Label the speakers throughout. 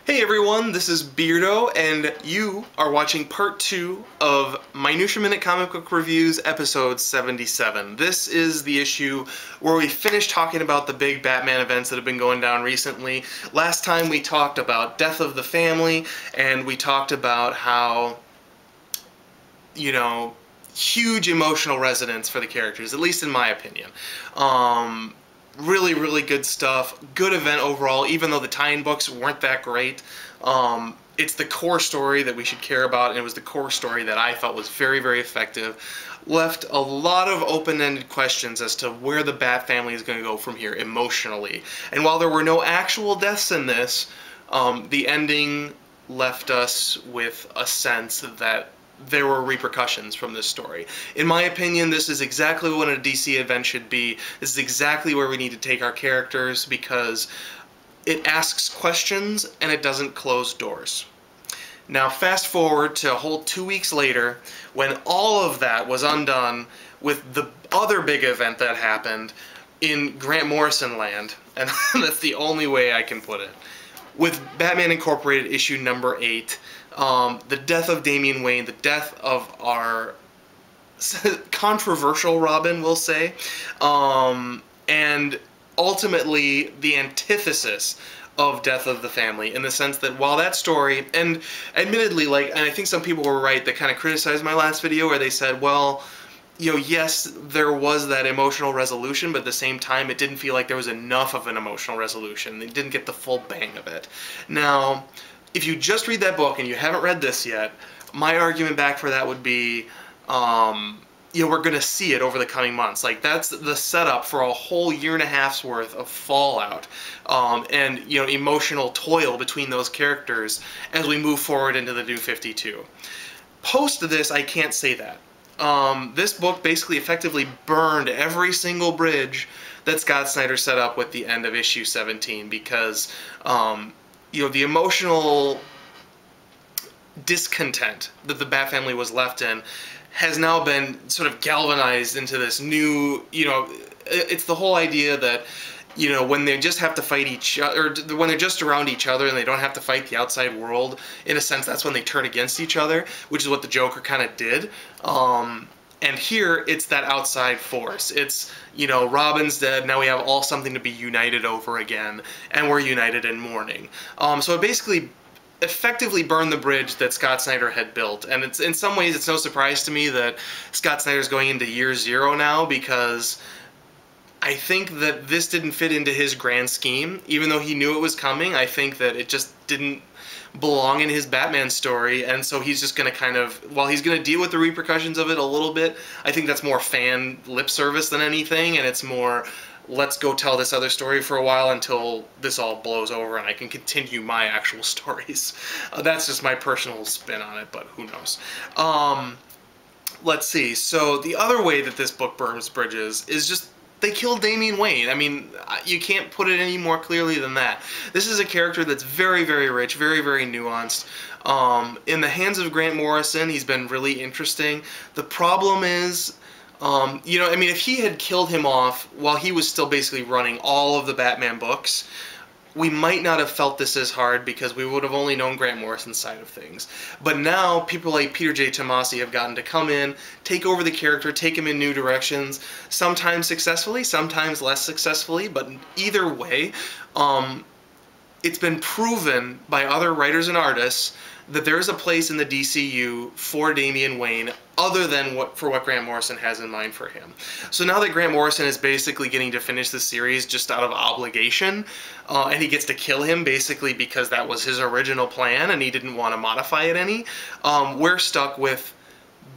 Speaker 1: Hey everyone, this is Beardo, and you are watching part 2 of Minutia Minute Comic Book Reviews, episode 77. This is the issue where we finished talking about the big Batman events that have been going down recently. Last time we talked about Death of the Family, and we talked about how, huge emotional resonance for the characters, at least in my opinion. Really good stuff. Good event overall, even though the tie-in books weren't that great. It's the core story that we should care about, and it was the core story that I felt was very effective. Left a lot of open-ended questions as to where the Bat family is going to go from here emotionally. And while there were no actual deaths in this, the ending left us with a sense that there were repercussions from this story. In my opinion, this is exactly what a DC event should be. This is exactly where we need to take our characters, because it asks questions and it doesn't close doors. Now fast forward to a whole 2 weeks later, when all of that was undone with the other big event that happened in Grant Morrison land, and that's the only way I can put it. With Batman Incorporated issue number 8, the death of Damian Wayne, the death of our controversial Robin, we'll say, and ultimately the antithesis of Death of the Family, in the sense that while that story, and admittedly, and I think some people were right that kind of criticized my last video where they said, well, yes, there was that emotional resolution, but at the same time, it didn't feel like there was enough of an emotional resolution. They didn't get the full bang of it. Now, if you just read that book and you haven't read this yet, my argument back for that would be, we're going to see it over the coming months. That's the setup for a whole 1.5 years worth of fallout and, emotional toil between those characters as we move forward into the New 52. Post this, I can't say that. This book basically effectively burned every single bridge that Scott Snyder set up with the end of issue 17, because the emotional discontent that the Bat family was left in has now been sort of galvanized into this new, it's the whole idea that, when they just have to fight each other, or when they're just around each other and they don't have to fight the outside world, in a sense, that's when they turn against each other, which is what the Joker kind of did. And here, it's that outside force. It's, Robin's dead, now we have all something to be united over again, and we're united in mourning. So it basically effectively burned the bridge that Scott Snyder had built, and it's, in some ways, it's no surprise to me that Scott Snyder's going into year 0 now, because I think that this didn't fit into his grand scheme. Even though he knew it was coming, I think that it just didn't belong in his Batman story, and so he's just going to kind of, while he's going to deal with the repercussions of it a little bit, I think that's more fan lip service than anything, and it's more, let's go tell this other story for a while until this all blows over and I can continue my actual stories. That's just my personal spin on it, but who knows. Let's see. So the other way that this book burns bridges is just they killed Damian Wayne. I mean, you can't put it any more clearly than that. This is a character that's very rich, very nuanced. In the hands of Grant Morrison, he's been really interesting. The problem is, if he had killed him off while he was still basically running all of the Batman books, we might not have felt this as hard, because we would have only known Grant Morrison's side of things. But now, people like Peter J. Tomasi have gotten to come in, take over the character, take him in new directions, sometimes successfully, sometimes less successfully, but either way, it's been proven by other writers and artists that there is a place in the DCU for Damian Wayne other than what Grant Morrison has in mind for him. So now that Grant Morrison is basically getting to finish the series just out of obligation, and he gets to kill him basically because that was his original plan and he didn't want to modify it any, we're stuck with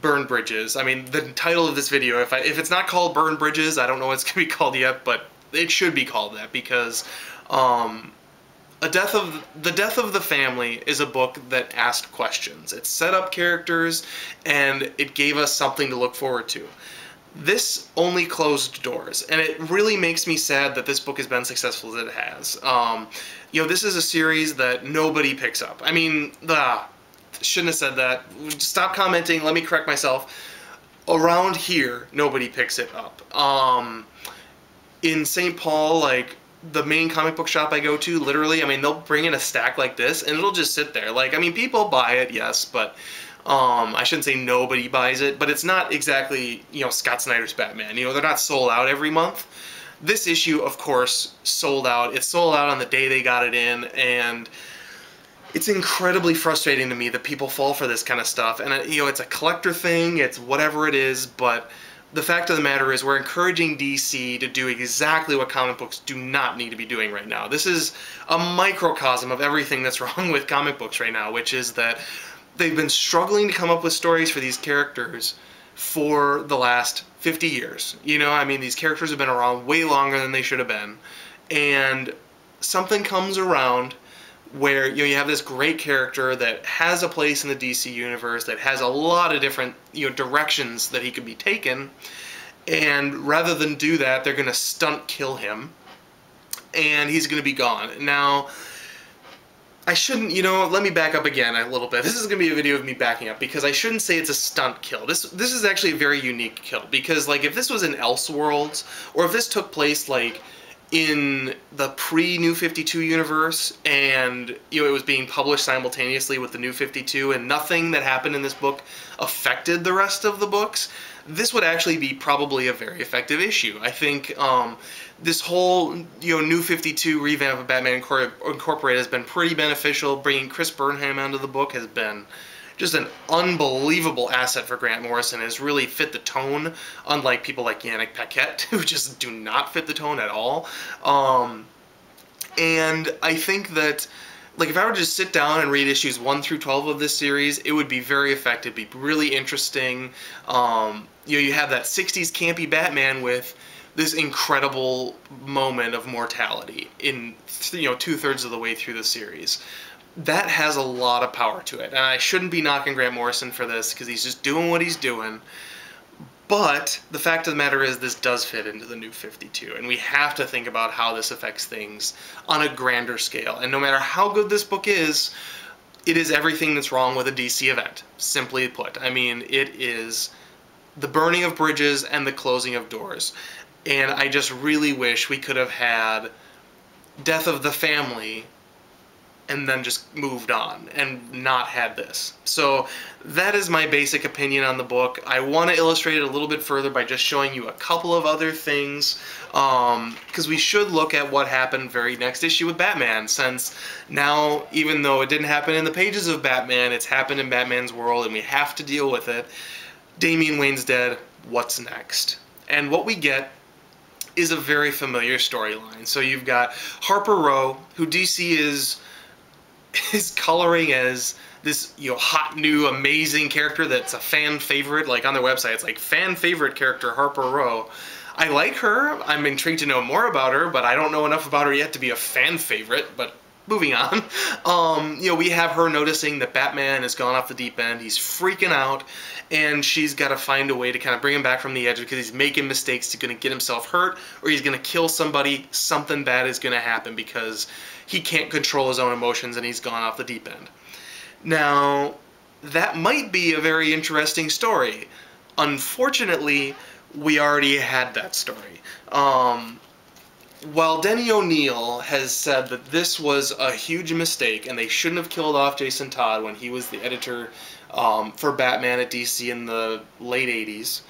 Speaker 1: Burn Bridges. I mean, the title of this video, if it's not called Burn Bridges, I don't know what it's going to be called yet, but it should be called that, because The Death of the Family is a book that asked questions. It set up characters, and it gave us something to look forward to. This only closed doors, and it really makes me sad that this book has been successful as it has. This is a series that nobody picks up. I mean, shouldn't have said that. Stop commenting, let me correct myself. Around here, nobody picks it up. In St. Paul, the main comic book shop I go to, literally, I mean, they'll bring in a stack like this, and it'll just sit there. Like, I mean, people buy it, yes, but I shouldn't say nobody buys it, but it's not exactly, you know, Scott Snyder's Batman. You know, they're not sold out every month. This issue, of course, sold out. It sold out on the day they got it in, and it's incredibly frustrating to me that people fall for this kind of stuff. And, you know, it's a collector thing, it's whatever it is, but the fact of the matter is we're encouraging DC to do exactly what comic books do not need to be doing right now. This is a microcosm of everything that's wrong with comic books right now, which is that they've been struggling to come up with stories for these characters for the last 50 years. You know, I mean, these characters have been around way longer than they should have been. And something comes around where, you know, you have this great character that has a place in the DC universe, that has a lot of different, you know, directions that he could be taken, and rather than do that, they're going to stunt kill him, and he's going to be gone. Now, I shouldn't, you know, let me back up again a little bit. This is going to be a video of me backing up, because I shouldn't say it's a stunt kill. This is actually a very unique kill, because, like, if this was in Elseworlds, or if this took place, like, in the pre-New 52 universe, and, you know, it was being published simultaneously with the New 52, and nothing that happened in this book affected the rest of the books, this would actually be probably a very effective issue. I think this whole, you know, New 52 revamp of Batman Incorporated has been pretty beneficial. Bringing Chris Burnham onto the book has been just an unbelievable asset for Grant Morrison. Has really fit the tone, unlike people like Yannick Paquette, who just do not fit the tone at all. And I think that, like, if I were to just sit down and read issues 1 through 12 of this series, it would be very effective, be really interesting. You know, you have that 60s campy Batman with this incredible moment of mortality in, you know, 2/3 of the way through the series. That has a lot of power to it, and I shouldn't be knocking Grant Morrison for this, because he's just doing what he's doing. But the fact of the matter is, this does fit into the New 52, and we have to think about how this affects things on a grander scale. And no matter how good this book is, it is everything that's wrong with a DC event, simply put. I mean, it is the burning of bridges and the closing of doors. And I just really wish we could have had death of the family and then just moved on and not had this. So that is my basic opinion on the book. I want to illustrate it a little bit further by just showing you a couple of other things, because we should look at what happened very next issue with Batman, since now, even though it didn't happen in the pages of Batman, it's happened in Batman's world and we have to deal with it. Damian Wayne's dead. What's next? And what we get is a very familiar storyline. So you've got Harper Row, who DC is coloring as this, you know, hot new amazing character that's a fan favorite. Like, on their website, it's like fan favorite character Harper Row. I like her. I'm intrigued to know more about her, but I don't know enough about her yet to be a fan favorite. But moving on, you know, we have her noticing that Batman has gone off the deep end. He's freaking out, and she's got to find a way to kind of bring him back from the edge, because he's making mistakes. He's going to get himself hurt, or he's going to kill somebody. Something bad is going to happen because he can't control his own emotions and he's gone off the deep end. Now, that might be a very interesting story. Unfortunately, we already had that story. While Denny O'Neil has said that this was a huge mistake and they shouldn't have killed off Jason Todd when he was the editor for Batman at DC in the late 80s,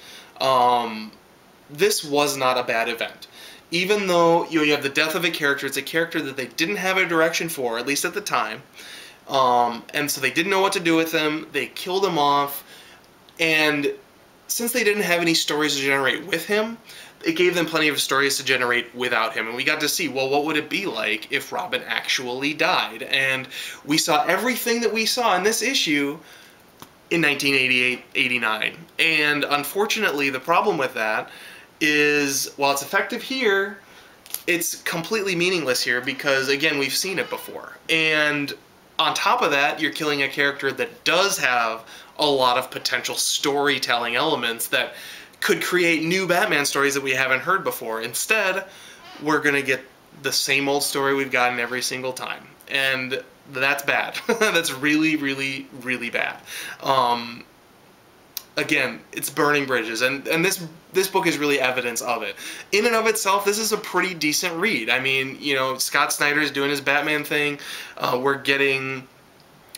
Speaker 1: this was not a bad event. Even though, you know, you have the death of a character, it's a character that they didn't have a direction for, at least at the time, and so they didn't know what to do with him. They killed him off, and since they didn't have any stories to generate with him, it gave them plenty of stories to generate without him. And we got to see, well, what would it be like if Robin actually died? And we saw everything that we saw in this issue in 1988-89. And unfortunately, the problem with that is, while it's effective here, it's completely meaningless here, because, again, we've seen it before. And on top of that, you're killing a character that does have a lot of potential storytelling elements that could create new Batman stories that we haven't heard before. Instead, we're going to get the same old story we've gotten every single time. And that's bad. That's really, really, really bad. again, it's burning bridges, and this book is really evidence of it. In and of itself, this is a pretty decent read. I mean, you know, Scott Snyder's doing his Batman thing. We're getting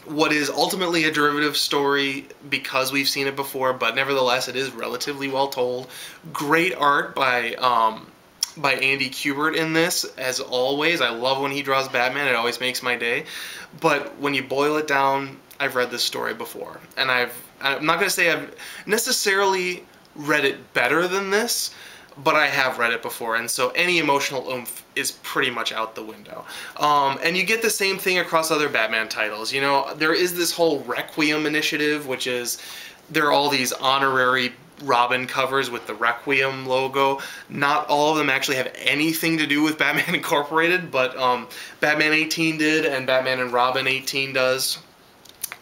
Speaker 1: what is ultimately a derivative story because we've seen it before, but nevertheless, it is relatively well told. Great art by Andy Kubert in this, as always. I love when he draws Batman. It always makes my day. But when you boil it down, I've read this story before, and I'm not going to say I've necessarily read it better than this, but I have read it before, and so any emotional oomph is pretty much out the window. And you get the same thing across other Batman titles. You know, there is this whole Requiem initiative, which is, there are all these honorary Robin covers with the Requiem logo. Not all of them actually have anything to do with Batman Incorporated, but Batman 18 did, and Batman and Robin 18 does.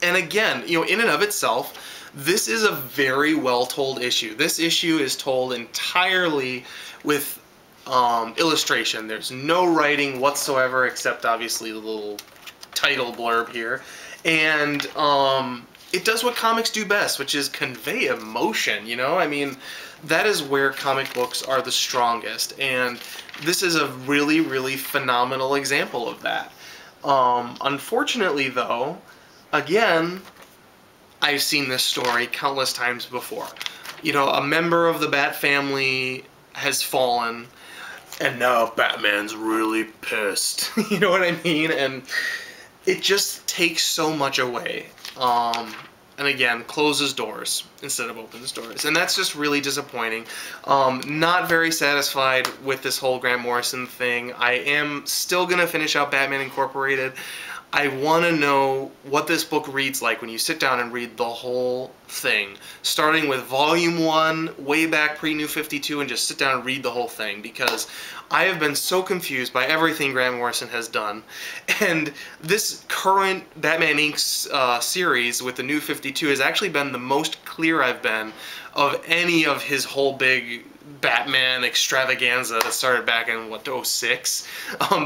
Speaker 1: And again, you know, in and of itself, this is a very well told issue. This issue is told entirely with illustration. There's no writing whatsoever, except obviously the little title blurb here. And it does what comics do best, which is convey emotion, you know? I mean, that is where comic books are the strongest, and this is a really, really phenomenal example of that. Unfortunately, though, again, I've seen this story countless times before. You know, a member of the Bat family has fallen, and now Batman's really pissed. You know what I mean? And it just takes so much away. And again, closes doors instead of opens doors. And that's just really disappointing. Not very satisfied with this whole Grant Morrison thing. I am still going to finish out Batman Incorporated. I want to know what this book reads like when you sit down and read the whole thing, starting with Volume 1, way back pre-New 52, and just sit down and read the whole thing, because I have been so confused by everything Grant Morrison has done. And this current Batman Inc. Series with the New 52 has actually been the most clear I've been of any of his whole big Batman extravaganza that started back in, what, 06?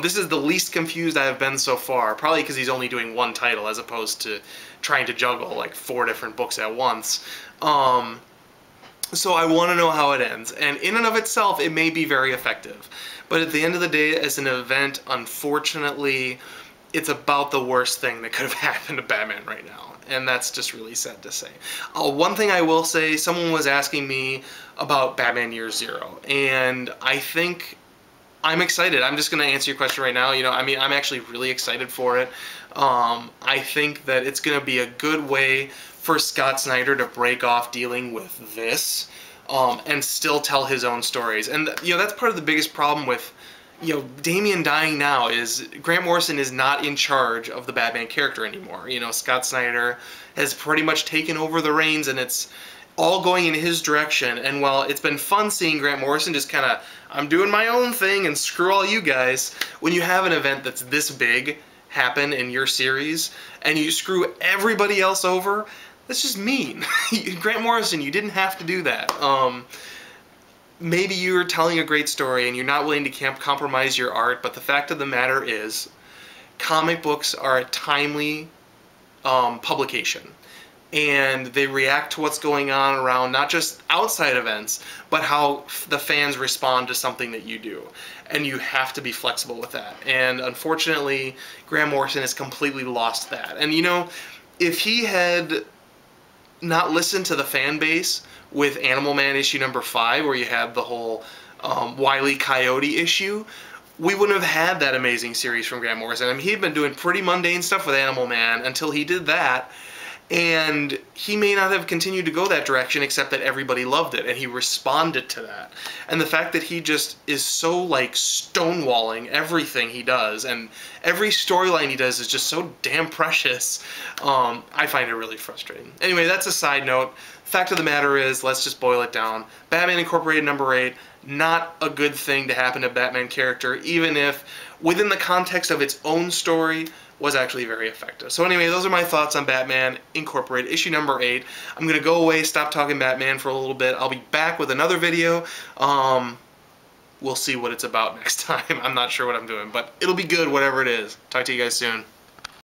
Speaker 1: This is the least confused I've been so far, probably because he's only doing one title as opposed to trying to juggle like 4 different books at once. So I want to know how it ends, and in and of itself, it may be very effective. But at the end of the day, as an event, unfortunately, it's about the worst thing that could have happened to Batman right now. And that's just really sad to say. One thing I will say, someone was asking me about Batman Year Zero, and I think I'm excited. I'm just going to answer your question right now. You know, I mean, I'm actually really excited for it. I think that it's going to be a good way for Scott Snyder to break off dealing with this and still tell his own stories. And, you know, that's part of the biggest problem with, you know, Damian dying now is Grant Morrison is not in charge of the Batman character anymore. You know, Scott Snyder has pretty much taken over the reins, and it's all going in his direction. And while it's been fun seeing Grant Morrison just kind of, I'm doing my own thing and screw all you guys, when you have an event that's this big happen in your series and you screw everybody else over, that's just mean. Grant Morrison, you didn't have to do that. Maybe you're telling a great story and you're not willing to compromise your art, but the fact of the matter is, comic books are a timely publication. And they react to what's going on around not just outside events, but how the fans respond to something that you do. And you have to be flexible with that. And unfortunately, Grant Morrison has completely lost that. And you know, if he had not listened to the fan base with Animal Man issue number 5, where you had the whole Wile E. Coyote issue, we wouldn't have had that amazing series from Grant Morrison. I mean, he'd been doing pretty mundane stuff with Animal Man until he did that. And he may not have continued to go that direction, except that everybody loved it, and he responded to that. And the fact that he just is so, like, stonewalling everything he does, and every storyline he does is just so damn precious, I find it really frustrating. Anyway, that's a side note. Fact of the matter is, let's just boil it down. Batman Incorporated number 8, not a good thing to happen to Batman character, even if, within the context of its own story, was actually very effective. So anyway, those are my thoughts on Batman Incorporated, issue number 8. I'm going to go away, stop talking Batman for a little bit. I'll be back with another video. We'll see what it's about next time. I'm not sure what I'm doing, but it'll be good, whatever it is. Talk to you guys soon.